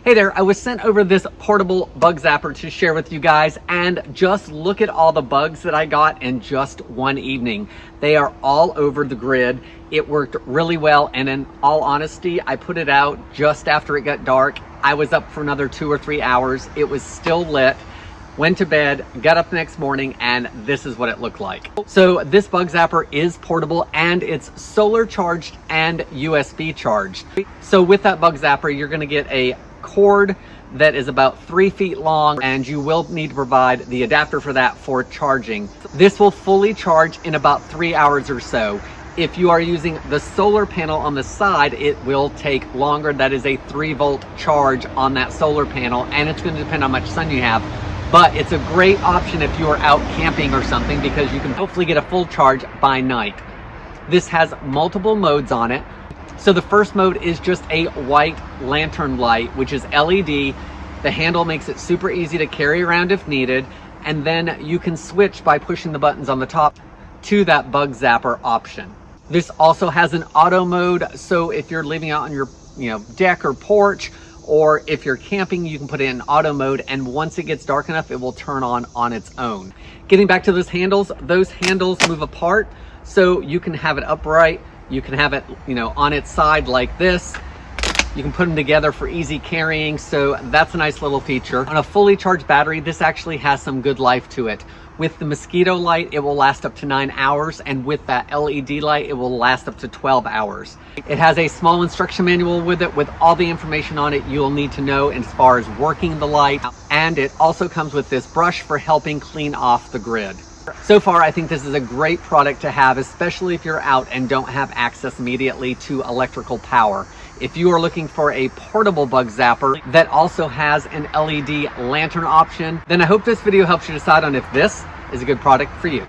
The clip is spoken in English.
Hey there, I was sent over this portable bug zapper to share with you guys, and just look at all the bugs that I got in just one evening. They are all over the grid. It worked really well, and in all honesty, I put it out just after it got dark. I was up for another 2 or 3 hours. It was still lit. Went to bed, got up the next morning, and this is what it looked like. So this bug zapper is portable, and it's solar charged and USB charged. So with that bug zapper, you're gonna get a cord that is about 3 feet long, and you will need to provide the adapter for that for charging. This will fully charge in about 3 hours or so. If you are using the solar panel on the side, it will take longer. That is a 3-volt charge on that solar panel, and it's going to depend on how much sun you have. But it's a great option if you are out camping or something, because you can hopefully get a full charge by night. This has multiple modes on it. So the first mode is just a white lantern light, which is LED. The handle makes it super easy to carry around if needed. And then you can switch by pushing the buttons on the top to that bug zapper option. This also has an auto mode. So if you're living out on your deck or porch, or if you're camping, you can put it in auto mode, and once it gets dark enough, it will turn on its own. Getting back to those handles move apart, so you can have it upright. You can have it, on its side like this. You can put them together for easy carrying, so that's a nice little feature. On a fully charged battery, this actually has some good life to it. With the mosquito light, it will last up to 9 hours, and with that LED light, it will last up to 12 hours. It has a small instruction manual with it, with all the information on it you'll need to know as far as working the light, and it also comes with this brush for helping clean off the grid. So far, I think this is a great product to have, especially if you're out and don't have access immediately to electrical power. If you are looking for a portable bug zapper that also has an LED lantern option, then I hope this video helps you decide on if this is a good product for you.